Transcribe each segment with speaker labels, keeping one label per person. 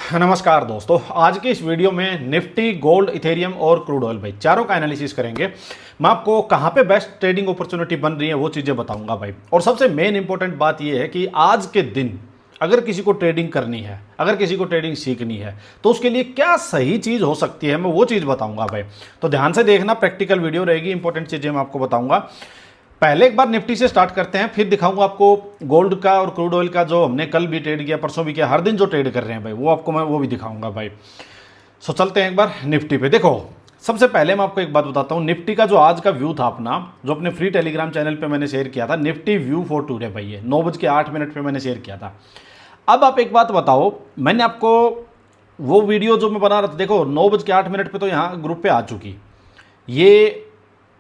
Speaker 1: नमस्कार दोस्तों, आज के इस वीडियो में निफ्टी, गोल्ड, इथेरियम और क्रूड ऑयल भाई चारों का एनालिसिस करेंगे। मैं आपको कहां पे बेस्ट ट्रेडिंग अपॉर्चुनिटी बन रही है वो चीज़ें बताऊंगा भाई। और सबसे मेन इंपॉर्टेंट बात यह है कि आज के दिन अगर किसी को ट्रेडिंग करनी है, अगर किसी को ट्रेडिंग सीखनी है तो उसके लिए क्या सही चीज़ हो सकती है, मैं वो चीज़ बताऊंगा भाई। तो ध्यान से देखना, प्रैक्टिकल वीडियो रहेगी, इंपॉर्टेंट चीज़ें मैं आपको बताऊंगा। पहले एक बार निफ्टी से स्टार्ट करते हैं, फिर दिखाऊंगा आपको गोल्ड का और क्रूड ऑयल का, जो हमने कल भी ट्रेड किया, परसों भी किया, हर दिन जो ट्रेड कर रहे हैं भाई वो आपको मैं वो भी दिखाऊंगा भाई। सो चलते हैं एक बार निफ्टी पे। देखो, सबसे पहले मैं आपको एक बात बताता हूँ, निफ्टी का जो आज का व्यू था अपना, जो अपने फ्री टेलीग्राम चैनल पे मैंने शेयर किया था, निफ्टी व्यू फॉर टुडे भाई, ये 9:08 पे मैंने शेयर किया था। अब आप एक बात बताओ, मैंने आपको वो वीडियो जो मैं बना रहा था, देखो 9:08 पे तो यहाँ ग्रुप पे आ चुकी, ये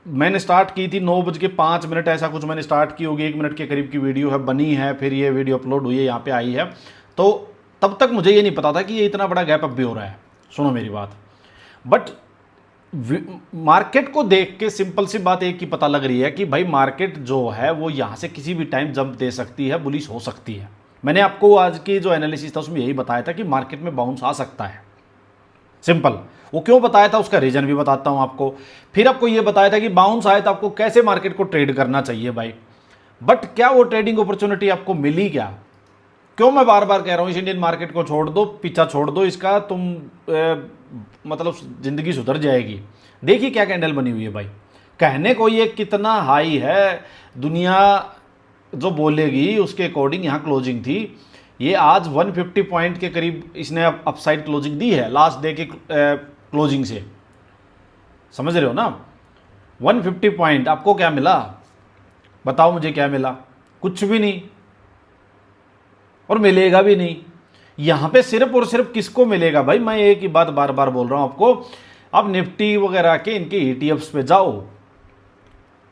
Speaker 1: मैंने स्टार्ट की थी 9:05 ऐसा कुछ मैंने स्टार्ट की होगी, 1 मिनट के करीब की वीडियो है, बनी है, फिर ये वीडियो अपलोड हुई है, यहाँ पे आई है। तो तब तक मुझे ये नहीं पता था कि ये इतना बड़ा गैप अब भी हो रहा है। सुनो मेरी बात, बट मार्केट को देख के सिंपल सी बात एक ही पता लग रही है कि भाई मार्केट जो है वो यहाँ से किसी भी टाइम जंप दे सकती है, बुलिश हो सकती है। मैंने आपको आज की जो एनालिसिस था उसमें यही बताया था कि मार्केट में बाउंस आ सकता है, सिंपल। वो क्यों बताया था उसका रीजन भी बताता हूं आपको। फिर आपको ये बताया था कि बाउंस आए तो आपको कैसे मार्केट को ट्रेड करना चाहिए भाई। बट क्या वो ट्रेडिंग अपॉर्चुनिटी आपको मिली क्या? क्यों मैं बार बार कह रहा हूं इस इंडियन मार्केट को छोड़ दो, पीछा छोड़ दो इसका, तुम मतलब जिंदगी सुधर जाएगी। देखिए क्या कैंडल बनी हुई है भाई। कहने को ये कितना हाई है, दुनिया जो बोलेगी उसके अकॉर्डिंग यहाँ क्लोजिंग थी। ये आज 150 पॉइंट के करीब इसने अपसाइड क्लोजिंग दी है लास्ट डे के क्लोजिंग से, समझ रहे हो ना। 150 पॉइंट, आपको क्या मिला बताओ मुझे, क्या मिला? कुछ भी नहीं, और मिलेगा भी नहीं। यहां पे सिर्फ और सिर्फ किसको मिलेगा भाई? मैं एक ही बात बार बार बोल रहा हूं आपको, अब निफ्टी वगैरह के इनके ईटीएफ्स पे जाओ।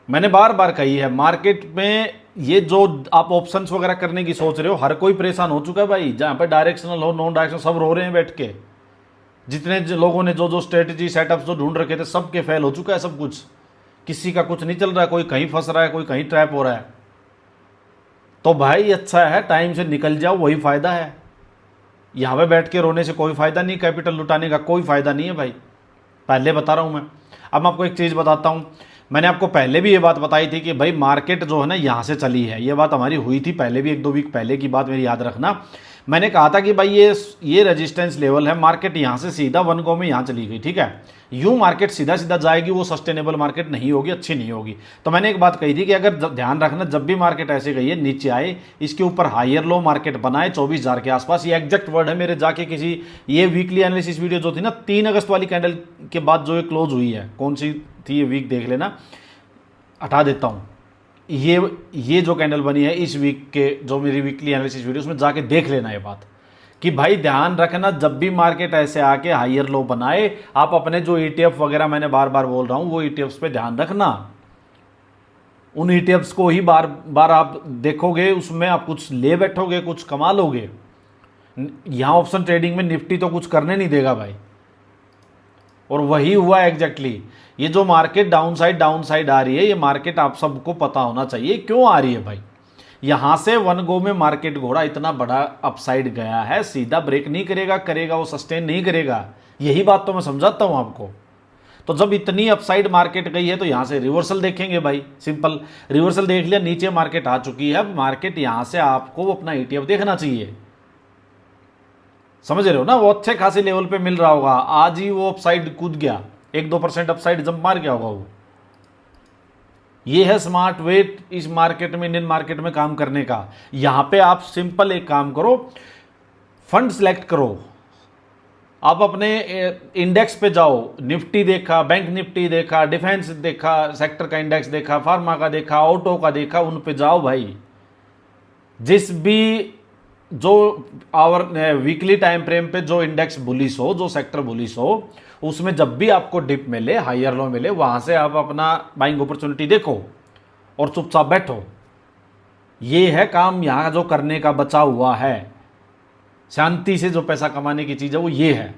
Speaker 1: मैंने बार बार कही है, मार्केट में ये जो आप ऑप्शंस वगैरह करने की सोच रहे हो, हर कोई परेशान हो चुका है भाई। जहां पे डायरेक्शनल हो, नॉन डायरेक्शनल, सब रो रहे हैं बैठ के। जितने लोगों ने जो जो स्ट्रेटजी सेटअप्स जो ढूंढ रखे थे, सबके फेल हो चुका है सब कुछ। किसी का कुछ नहीं चल रहा है, कोई कहीं फंस रहा है, कोई कहीं ट्रैप हो रहा है। तो भाई अच्छा है, टाइम से निकल जाओ, वही फायदा है। यहां पे बैठ के रोने से कोई फायदा नहीं, कैपिटल लुटाने का कोई फायदा नहीं है भाई, पहले बता रहा हूं मैं। अब मैं आपको एक चीज बताता हूं, मैंने आपको पहले भी ये बात बताई थी कि भाई मार्केट जो है ना यहाँ से चली है, ये बात हमारी हुई थी पहले भी, 1-2 वीक पहले की बात मेरी याद रखना। मैंने कहा था कि भाई ये रेजिस्टेंस लेवल है, मार्केट यहाँ से सीधा वन गो में यहाँ चली गई, ठीक है। यूं मार्केट सीधा सीधा जाएगी, वो सस्टेनेबल मार्केट नहीं होगी, अच्छी नहीं होगी। तो मैंने एक बात कही थी कि अगर ध्यान रखना, जब भी मार्केट ऐसे गई है नीचे आए, इसके ऊपर हायर लो मार्केट बनाए 24,000 के आसपास, ये एग्जैक्ट वर्ड है मेरे। जाके किसी ये वीकली एनालिसिस वीडियो जो थी ना 3 अगस्त वाली कैंडल के बाद जो ये क्लोज हुई है, कौन सी थी ये वीक, देख लेना, हटा देता हूँ। ये जो कैंडल बनी है इस वीक के जो मेरी वीकली एनालिसिस वीडियो, उसमें जाके देख लेना ये बात कि भाई ध्यान रखना, जब भी मार्केट ऐसे आके हायर लो बनाए, आप अपने जो ईटीएफ वगैरह मैंने बार बार बोल रहा हूं, वो ईटीएफ्स पे ध्यान रखना। उन ईटीएफ्स को ही बार बार आप देखोगे, उसमें आप कुछ ले बैठोगे, कुछ कमा लोगे। यहां ऑप्शन ट्रेडिंग में निफ्टी तो कुछ करने नहीं देगा भाई, और वही हुआ एग्जैक्टली। ये जो मार्केट डाउन साइड आ रही है, ये मार्केट आप सबको पता होना चाहिए क्यों आ रही है भाई। यहां से वन गो में मार्केट घोड़ा इतना बड़ा अपसाइड गया है, सीधा ब्रेक नहीं करेगा वो सस्टेन नहीं करेगा। यही बात तो मैं समझाता हूं आपको। तो जब इतनी अपसाइड मार्केट गई है तो यहां से रिवर्सल देखेंगे भाई, सिंपल। रिवर्सल देख लिया, नीचे मार्केट आ चुकी है, अब मार्केट यहां से आपको अपना ईटीएफ देखना चाहिए, समझ रहे हो ना। वो अच्छे खासे लेवल पे मिल रहा होगा, आज ही वो अपसाइड कूद गया, 1-2% अपसाइड जंप मार गया होगा वो। ये है स्मार्ट वे इस मार्केट में, इंडियन मार्केट में काम करने का। यहां पे आप सिंपल एक काम करो, फंड सिलेक्ट करो, आप अपने इंडेक्स पे जाओ। निफ्टी देखा, बैंक निफ्टी देखा, डिफेंस देखा, सेक्टर का इंडेक्स देखा, फार्मा का देखा, ऑटो का देखा, उन पे जाओ भाई। जिस भी जो आवर वीकली टाइम फ्रेम पे जो इंडेक्स बुलिश हो, जो सेक्टर बुलिश हो, उसमें जब भी आपको डिप मिले, हायर लो मिले, वहां से आप अपना बाइंग अपॉर्चुनिटी देखो और चुपचाप बैठो। ये है काम यहां जो करने का बचा हुआ है, शांति से जो पैसा कमाने की चीज है वो ये है।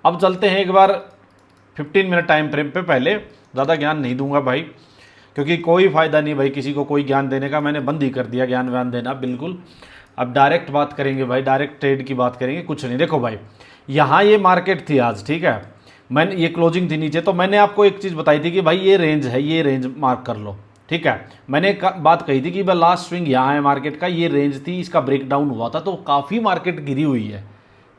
Speaker 1: अब चलते हैं एक बार 15 मिनट टाइम फ्रेम पे। पहले ज़्यादा ज्ञान नहीं दूंगा भाई, क्योंकि कोई फायदा नहीं भाई किसी को कोई ज्ञान देने का, मैंने बंद ही कर दिया ज्ञान व्यान देना बिल्कुल। अब डायरेक्ट बात करेंगे भाई, डायरेक्ट ट्रेड की बात करेंगे। कुछ नहीं, देखो भाई यहाँ ये मार्केट थी आज, ठीक है, मैंने ये क्लोजिंग थी नीचे, तो मैंने आपको एक चीज़ बताई थी कि भाई ये रेंज है, ये रेंज मार्क कर लो, ठीक है। मैंने एक बात कही थी कि भाई लास्ट स्विंग यहाँ है मार्केट का, ये रेंज थी, इसका ब्रेकडाउन हुआ था तो काफ़ी मार्केट गिरी हुई है,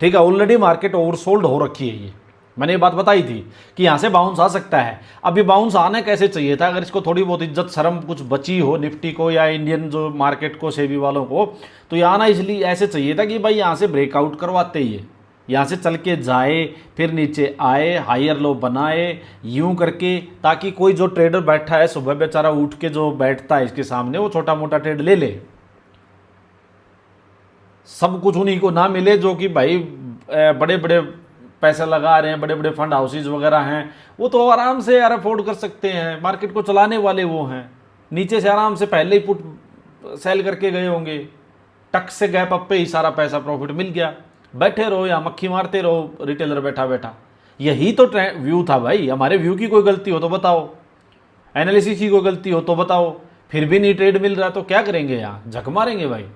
Speaker 1: ठीक है, ऑलरेडी मार्केट ओवरसोल्ड हो रखी है। ये मैंने ये बात बताई थी कि यहाँ से बाउंस आ सकता है। अब ये बाउंस आना कैसे चाहिए था, अगर इसको थोड़ी बहुत इज्जत शर्म कुछ बची हो निफ्टी को या इंडियन जो मार्केट को, सेबी वालों को, तो ये आना इसलिए ऐसे चाहिए था कि भाई यहाँ से ब्रेकआउट करवाते ही है, यहाँ से चल के जाए, फिर नीचे आए, हायर लो बनाए, यूं करके, ताकि कोई जो ट्रेडर बैठा है सुबह बेचारा उठ के जो बैठता है इसके सामने, वो छोटा मोटा ट्रेड ले ले। सब कुछ उन्हीं को ना मिले जो कि भाई बड़े बड़े पैसे लगा रहे हैं, बड़े बड़े फंड हाउसेज वगैरह हैं, वो तो आराम से यार अफोर्ड कर सकते हैं, मार्केट को चलाने वाले वो हैं, नीचे से आराम से पहले ही पुट सेल करके गए होंगे, टक से गैप अप पे ही सारा पैसा प्रॉफिट मिल गया, बैठे रहो या मक्खी मारते रहो रिटेलर बैठा बैठा। यही तो व्यू था भाई। हमारे व्यू की कोई गलती हो तो बताओ, एनालिसिस की कोई गलती हो तो बताओ, फिर भी नहीं ट्रेड मिल रहा तो क्या करेंगे, यहाँ झक मारेंगे भाई।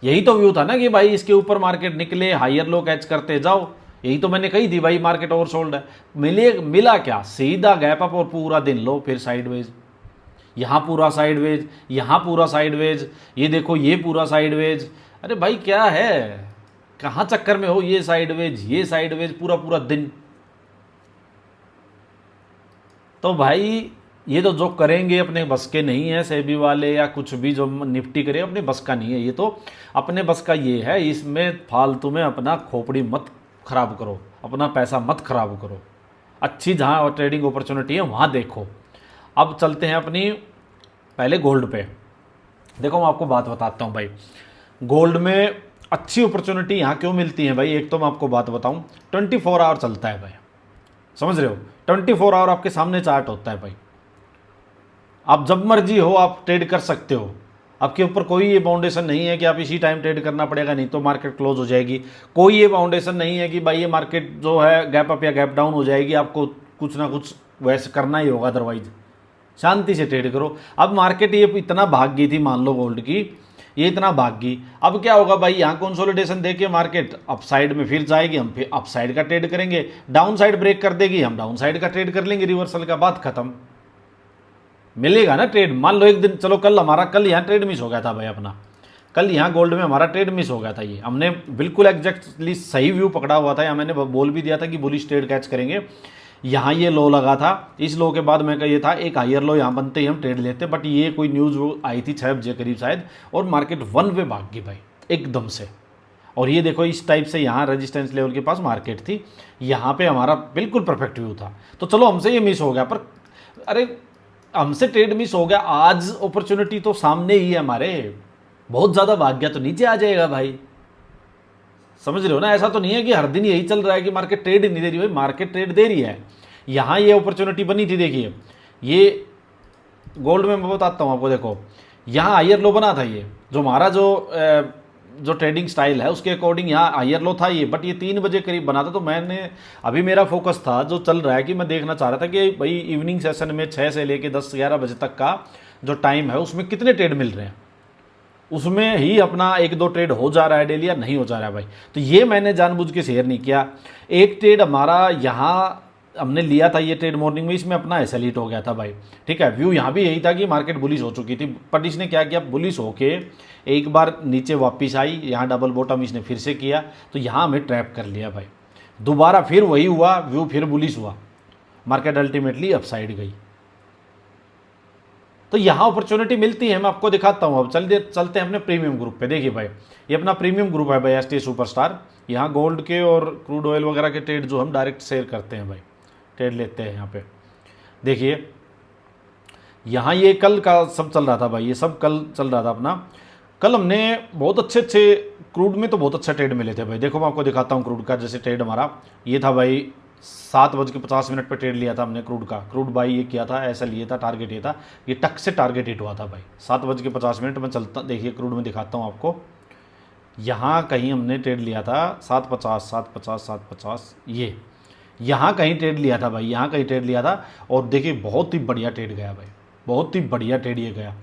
Speaker 1: यही तो व्यू था ना कि भाई इसके ऊपर मार्केट निकले, हायर लो कैच करते जाओ, यही तो मैंने कही थी भाई मार्केट ओवरसोल्ड है। मिला क्या, सीधा गैप अप और पूरा दिन लो, फिर साइडवेज, यहाँ पूरा साइडवेज, यहाँ पूरा साइडवेज, ये देखो ये पूरा साइडवेज। अरे भाई क्या है, कहाँ चक्कर में हो, ये साइडवेज पूरा पूरा दिन। तो भाई ये तो जो करेंगे अपने बस के नहीं है, सेबी वाले या कुछ भी जो निफ्टी करे अपने बस का नहीं है, ये तो अपने बस का ये है। इसमें फालतू में अपना खोपड़ी मत खराब करो, अपना पैसा मत खराब करो, अच्छी जहाँ ट्रेडिंग अपॉर्चुनिटी है वहाँ देखो। अब चलते हैं अपनी पहले गोल्ड पे। देखो मैं आपको बात बताता हूँ भाई, गोल्ड में अच्छी अपॉर्चुनिटी यहाँ क्यों मिलती है भाई। एक तो मैं आपको बात बताऊँ, 24 आवर चलता है भाई, समझ रहे हो, 24 आवर आपके सामने चार्ट होता है भाई, आप जब मर्जी हो आप ट्रेड कर सकते हो। आपके ऊपर कोई ये बाउंडेशन नहीं है कि आप इसी टाइम ट्रेड करना पड़ेगा नहीं तो मार्केट क्लोज हो जाएगी। कोई ये बाउंडेशन नहीं है कि भाई ये मार्केट जो है गैप अप या गैप डाउन हो जाएगी, आपको कुछ ना कुछ वैसे करना ही होगा, अदरवाइज शांति से ट्रेड करो। अब मार्केट ये इतना भाग गई थी, मान लो गोल्ड की ये इतना भाग गई, अब क्या होगा भाई, यहाँ कंसोलिडेशन देके मार्केट अप साइड में फिर जाएगी, हम फिर अप साइड का ट्रेड करेंगे, डाउन साइड ब्रेक कर देगी, हम डाउन साइड का ट्रेड कर लेंगे, रिवर्सल का, बात खत्म। मिलेगा ना ट्रेड। मान लो एक दिन, चलो कल यहाँ ट्रेड मिस हो गया था भाई अपना, कल यहाँ गोल्ड में हमारा ट्रेड मिस हो गया था, ये हमने बिल्कुल एग्जैक्टली सही व्यू पकड़ा हुआ था, या मैंने बोल भी दिया था कि बुलिश ट्रेड कैच करेंगे। यहाँ ये लो लगा था, इस लो के बाद मैं का ये था एक हायर लो यहाँ बनते ही हम ट्रेड लेते, बट ये कोई न्यूज़ आई थी 6 बजे करीब शायद, और मार्केट 1 वे भाग गई भाई एकदम से। और ये देखो इस टाइप से यहाँ रेजिस्टेंस लेवल के पास मार्केट थी, यहाँ पे हमारा बिल्कुल परफेक्ट व्यू था। तो चलो हमसे ये मिस हो गया, पर अरे हमसे ट्रेड मिस हो गया, आज अपॉर्चुनिटी तो सामने ही है हमारे, बहुत ज़्यादा भाग गया तो नीचे आ जाएगा भाई, समझ रहे हो ना। ऐसा तो नहीं है कि हर दिन यही चल रहा है कि मार्केट ट्रेड नहीं दे रही, भाई मार्केट ट्रेड दे रही है। यहाँ ये अपॉर्चुनिटी बनी थी, देखिए ये गोल्ड में मैं बताता हूँ आपको, देखो यहाँ हायर लो बना था, ये जो हमारा जो ट्रेडिंग स्टाइल है उसके अकॉर्डिंग यहाँ हायर लो था ये, बट ये 3 बजे करीब बना था। तो मैंने अभी मेरा फोकस था जो चल रहा है कि मैं देखना चाह रहा था कि भाई इवनिंग सेशन में 6 से लेके 10-11 बजे तक का जो टाइम है उसमें कितने ट्रेड मिल रहे हैं, उसमें ही अपना 1-2 ट्रेड हो जा रहा है डेली या नहीं हो जा रहा है भाई। तो ये मैंने जानबूझ के शेयर नहीं किया। एक ट्रेड हमारा यहाँ हमने लिया था, ये ट्रेड मॉर्निंग में, इसमें अपना ऐसा लीट हो गया था भाई, ठीक है। व्यू यहाँ भी यही था कि मार्केट बुलिश हो चुकी थी, बट इसने क्या किया, बुलिश होके एक बार नीचे वापस आई, यहाँ डबल बॉटम इसने फिर से किया, तो यहाँ हमें ट्रैप कर लिया भाई। दोबारा फिर वही हुआ, व्यू फिर बुलिश हुआ, मार्केट अल्टीमेटली अपसाइड गई। तो यहाँ अपॉर्चुनिटी मिलती है, मैं आपको दिखाता हूँ। अब चलते हैं अपने प्रीमियम ग्रुप पे। देखिए भाई ये अपना प्रीमियम ग्रुप है भाई, एसटी सुपरस्टार। यहाँ गोल्ड के और क्रूड ऑयल वगैरह के ट्रेड जो हम डायरेक्ट शेयर करते हैं भाई, ट्रेड लेते हैं यहाँ पे। देखिए यहाँ ये कल का सब चल रहा था भाई, ये सब कल चल रहा था अपना। कल हमने बहुत अच्छे क्रूड में तो बहुत अच्छा ट्रेड मिले थे भाई। देखो मैं आपको दिखाता हूँ क्रूड का, जैसे ट्रेड हमारा ये था भाई 7:50 पे ट्रेड लिया था हमने क्रूड का, क्रूड बाई ये किया था, ऐसा लिया था, टारगेट ये था, ये टक से टारगेट हिट हुआ था भाई 7:50 में चलता। देखिए क्रूड में दिखाता हूँ आपको, यहाँ कहीं हमने ट्रेड लिया था 7:50 ये यहाँ कहीं ट्रेड लिया था भाई, यहाँ कहीं ट्रेड लिया था। और देखिए बहुत ही बढ़िया ट्रेड गया भाई, बहुत ही बढ़िया ट्रेड ये गया,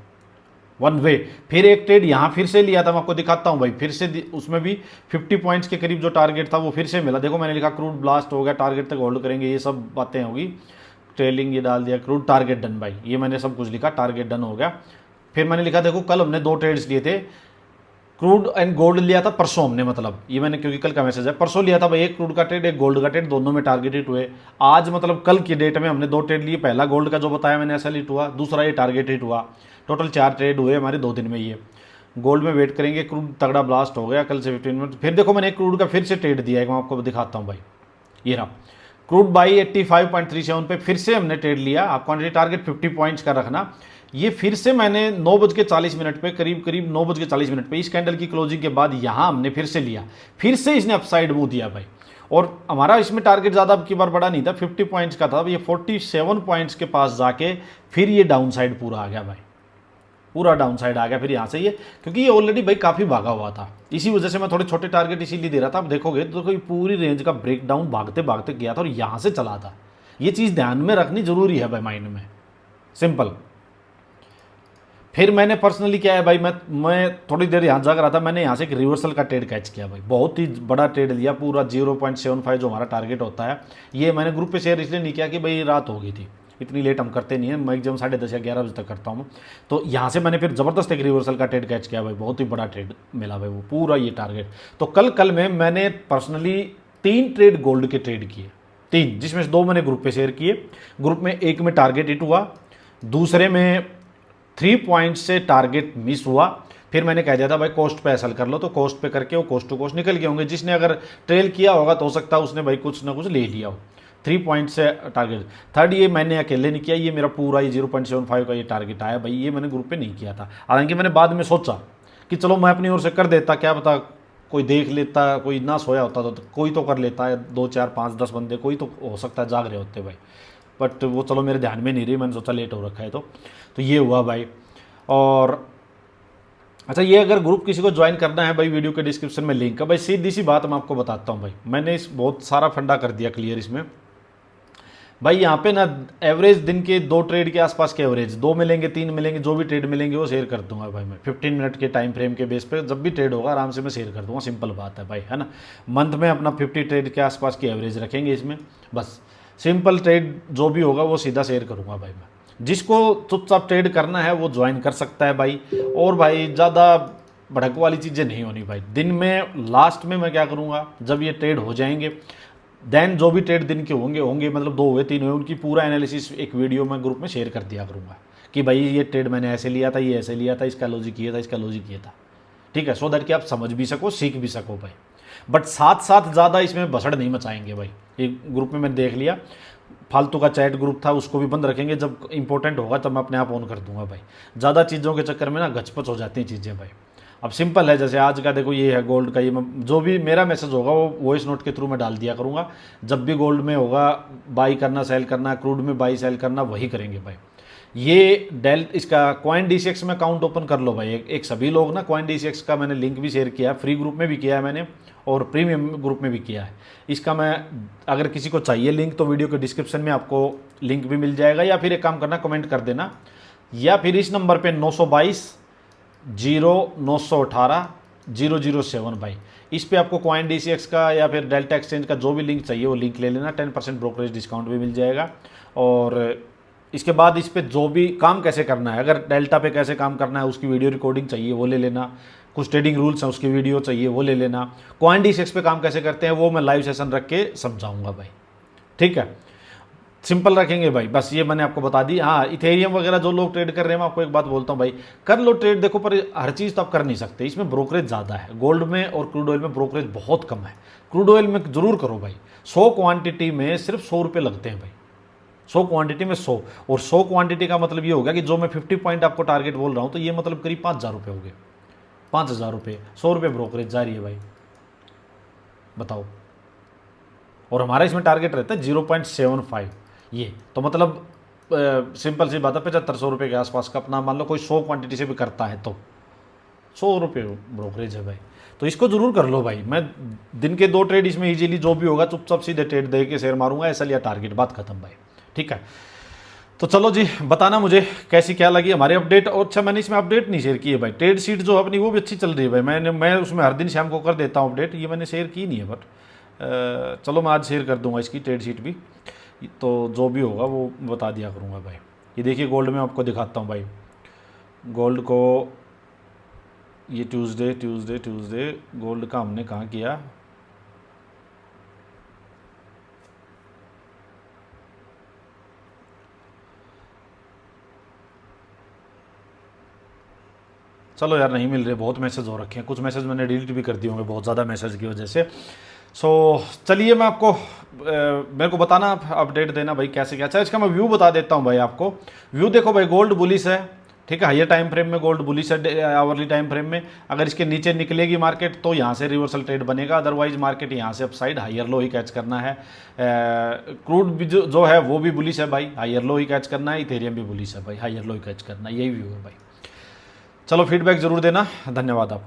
Speaker 1: वन वे। फिर एक ट्रेड यहाँ फिर से लिया था, मैं आपको दिखाता हूँ भाई, फिर से उसमें भी 50 पॉइंट्स के करीब जो टारगेट था वो फिर से मिला। देखो मैंने लिखा क्रूड ब्लास्ट हो गया, टारगेट तक होल्ड करेंगे, ये सब बातें होगी। ट्रेलिंग ये डाल दिया, क्रूड टारगेट डन भाई, ये मैंने सब कुछ लिखा, टारगेट डन हो गया। फिर मैंने लिखा देखो कल हमने 2 ट्रेड्स लिए थे, क्रूड एंड गोल्ड लिया था परसों हमने, मतलब ये मैंने क्योंकि कल का मैसेज है, परसों लिया था भाई एक क्रूड का ट्रेड एक गोल्ड का ट्रेड, दोनों में टारगेट हिट हुए। आज मतलब कल की डेट में हमने 2 ट्रेड लिए, पहला गोल्ड का जो बताया मैंने ऐसा हिट हुआ, दूसरा ये टारगेट हिट हुआ। टोटल 4 ट्रेड हुए हमारे 2 दिन में। ये गोल्ड में वेट करेंगे, क्रूड तगड़ा ब्लास्ट हो गया कल से 15 मिनट। फिर देखो मैंने एक क्रूड का फिर से ट्रेड दिया है, मैं आपको दिखाता हूँ भाई, ये रहा क्रूड बाई 85.37 पे फिर से हमने ट्रेड लिया। आप क्वांटिटी टारगेट 50 पॉइंट्स का रखना। ये फिर से मैंने 9:40 पे, करीब 9:40 पे इस कैंडल की क्लोजिंग के बाद यहाँ हमने फिर से लिया, फिर से इसने अपसाइड मूव दिया भाई। और हमारा इसमें टारगेट ज़्यादा अब की बार बड़ा नहीं था, 50 पॉइंट्स का था, ये 47 पॉइंट्स के पास जाके फिर ये डाउन साइड पूरा आ गया भाई, पूरा डाउन साइड आ गया फिर यहाँ से ये, क्योंकि ये ऑलरेडी भाई काफ़ी भागा हुआ था। इसी वजह से मैं थोड़े छोटे टारगेट इसीलिए दे रहा था। अब देखोगे तो कोई पूरी रेंज का ब्रेकडाउन भागते भागते गया था और यहाँ से चला था। ये चीज़ ध्यान में रखनी जरूरी है भाई, माइंड में, सिंपल। फिर मैंने पर्सनली क्या है भाई, मैं थोड़ी देर यहाँ जाग रहा था, मैंने यहाँ से एक रिवर्सल का ट्रेड कैच किया भाई, बहुत ही बड़ा ट्रेड लिया, पूरा 0.75 जो हमारा टारगेट होता है। ये मैंने ग्रुप पे शेयर इसलिए नहीं किया कि भाई रात हो गई थी, इतनी लेट हम करते नहीं है, मैं एकदम 10:30 या 11 बजे तक करता हूँ। तो यहाँ से मैंने फिर ज़बरदस्त एक रिवर्सल का ट्रेड कैच किया भाई, बहुत ही बड़ा ट्रेड मिला भाई, वो पूरा ये टारगेट। तो कल में मैंने पर्सनली 3 ट्रेड गोल्ड के ट्रेड किए, 3, जिसमें से 2 मैंने ग्रुप पे शेयर किए। ग्रुप में एक में टारगेट हिट हुआ, दूसरे में 3 पॉइंट्स से टारगेट मिस हुआ। फिर मैंने कह दिया था भाई कोस्ट पे एसल कर लो, तो कोस्ट पे करके वो कोस्ट टू कोस्ट निकल गए होंगे। जिसने अगर ट्रेल किया होगा तो हो सकता है उसने भाई कुछ ना कुछ ले लिया हो। 3 पॉइंट से टारगेट। थर्ड ये मैंने अकेले नहीं किया, ये मेरा पूरा ये 0.75 का ये टारगेट आया भाई, ये मैंने ग्रुप पे नहीं किया था। हालांकि मैंने बाद में सोचा कि चलो मैं अपनी ओर से कर देता, क्या पता कोई देख लेता, कोई ना सोया होता तो कोई तो कर लेता है, 2 4 5 10 बंदे कोई तो हो सकता है जाग रहे होते भाई, बट वो चलो मेरे ध्यान में नहीं रही, मैंने सोचा लेट हो रखा है तो ये हुआ भाई। और अच्छा, ये अगर ग्रुप किसी को ज्वाइन करना है भाई, वीडियो के डिस्क्रिप्शन में लिंक है भाई। सीधी सी बात मैं आपको बताता हूँ भाई, मैंने इस बहुत सारा फंडा कर दिया क्लियर इसमें भाई। यहाँ पे ना एवरेज दिन के 2 ट्रेड के आसपास के एवरेज 2 मिलेंगे 3 मिलेंगे, जो भी ट्रेड मिलेंगे वो शेयर कर दूंगा भाई मैं 15 मिनट के टाइम फ्रेम के बेस पे, जब भी ट्रेड होगा आराम से मैं शेयर कर दूंगा, सिंपल बात है भाई, है ना। मंथ में अपना 50 ट्रेड के आसपास की एवरेज रखेंगे इसमें, बस सिंपल ट्रेड जो भी होगा वो सीधा शेयर करूँगा भाई मैं। जिसको चुपचाप ट्रेड करना है वो ज्वाइन कर सकता है भाई। और भाई ज़्यादा भड़क वाली चीज़ें नहीं होनी भाई। दिन में लास्ट में मैं क्या करूँगा, जब ये ट्रेड हो जाएंगे देन जो भी ट्रेड दिन के होंगे मतलब 2 हुए 3 हुए, उनकी पूरा एनालिसिस एक वीडियो में ग्रुप में शेयर कर दिया करूँगा कि भाई ये ट्रेड मैंने ऐसे लिया था, ये ऐसे लिया था, इसका लॉजिक ये था, इसका लॉजिक ये था, ठीक है। सो दैट कि आप समझ भी सको, सीख भी सको भाई। बट साथ साथ ज़्यादा इसमें भसड़ नहीं मचाएंगे भाई। एक ग्रुप में मैंने देख लिया फालतू का चैट ग्रुप था, उसको भी बंद रखेंगे, जब इंपॉर्टेंट होगा तब मैं अपने आप ऑन कर दूंगा भाई। ज़्यादा चीज़ों के चक्कर में ना गचपच हो जाती हैं चीज़ें भाई। अब सिंपल है, जैसे आज का देखो ये है गोल्ड का, ये जो भी मेरा मैसेज होगा वो वॉइस नोट के थ्रू मैं डाल दिया करूँगा। जब भी गोल्ड में होगा बाई करना सेल करना, क्रूड में बाई सेल करना, वही करेंगे भाई। ये डेल इसका कॉइन DCX में अकाउंट ओपन कर लो भाई। एक सभी लोग ना कॉइन DCX का मैंने लिंक भी शेयर किया है, फ्री ग्रुप में भी किया है मैंने और प्रीमियम ग्रुप में भी किया है। इसका मैं अगर किसी को चाहिए लिंक तो वीडियो के डिस्क्रिप्शन में आपको लिंक भी मिल जाएगा, या फिर एक काम करना कमेंट कर देना, या फिर इस नंबर पे 922 0918 007 भाई, इस पे आपको कॉइन DCX का या फिर डेल्टा एक्सचेंज का जो भी लिंक चाहिए वो लिंक ले लेना, 10% ब्रोकरेज डिस्काउंट भी मिल जाएगा। और इसके बाद इस पे जो भी काम कैसे करना है, अगर डेल्टा पे कैसे काम करना है उसकी वीडियो रिकॉर्डिंग चाहिए वो ले लेना, कुछ ट्रेडिंग रूल्स हैं उसकी वीडियो चाहिए वो ले लेना, कॉइन DCX पे काम कैसे करते हैं वो मैं लाइव सेशन रख के समझाऊंगा भाई, ठीक है। सिंपल रखेंगे भाई, बस ये मैंने आपको बता दी। हाँ, इथेरियम वगैरह जो लोग ट्रेड कर रहे हैं, मैं आपको एक बात बोलता हूँ भाई, कर लो ट्रेड, देखो पर हर चीज़ तो आप कर नहीं सकते, इसमें ब्रोकरेज ज़्यादा है। गोल्ड में और क्रूड ऑयल में ब्रोकरेज बहुत कम है। क्रूड ऑयल में ज़रूर करो भाई, 100 क्वांटिटी में सिर्फ 100 रुपये लगते हैं भाई, 100 क्वांटिटी में 100, और 100 क्वांटिटी का मतलब ये होगा कि जो मैं 50 पॉइंट आपको टारगेट बोल रहा हूँ तो ये मतलब करीब 5000 रुपये हो गए, 5000 रुपये, 100 रुपये ब्रोकरेज जा रही है भाई, बताओ। और हमारा इसमें टारगेट रहता है 0.75, ये तो मतलब सिंपल सी बात है 7500 रुपये के आसपास का अपना मान लो कोई 100 क्वांटिटी से भी करता है तो 100 रुपये ब्रोकरेज है भाई। तो इसको जरूर कर लो भाई। मैं दिन के 2 ट्रेड इसमें इजीली जो भी होगा चुपचाप सीधे ट्रेड दे के शेयर मारूंगा, ऐसा लिया टारगेट, बात खत्म भाई, ठीक है। तो चलो जी, बताना मुझे कैसी क्या लगी हमारी अपडेट। और अच्छा, मैंने इसमें अपडेट नहीं शेयर की है भाई, ट्रेड शीट जो अपनी वो भी अच्छी चल रही है भाई, मैं उसमें हर दिन शाम को कर देता हूँ अपडेट, ये मैंने शेयर की नहीं है, बट चलो मैं आज शेयर कर दूंगा इसकी ट्रेड शीट भी, तो जो भी होगा वो बता दिया करूँगा भाई। ये देखिए गोल्ड में आपको दिखाता हूँ भाई, गोल्ड को ये ट्यूसडे गोल्ड का हमने कहाँ किया, चलो यार नहीं मिल रहे, बहुत मैसेज हो रखे हैं, कुछ मैसेज मैंने डिलीट भी कर दिए होंगे बहुत ज़्यादा मैसेज की वजह से। सो चलिए मैं आपको मेरे को बताना, अपडेट देना भाई कैसे क्या। अच्छा, इसका मैं व्यू बता देता हूँ भाई आपको। व्यू देखो भाई, गोल्ड बुलिश है, ठीक है, हायर टाइम फ्रेम में गोल्ड बुलिश है, आवरली टाइम फ्रेम में। अगर इसके नीचे निकलेगी मार्केट तो यहाँ से रिवर्सल ट्रेड बनेगा, अदरवाइज मार्केट यहाँ से अपसाइड हायर लो ही कैच करना है। क्रूड भी जो है वो भी बुलिश है भाई, हायर लो ही कैच करना है। इथेरियम भी बुलिश है भाई, हायर लो ही कैच करना है। यही व्यू है भाई। चलो फीडबैक जरूर देना, धन्यवाद आपका।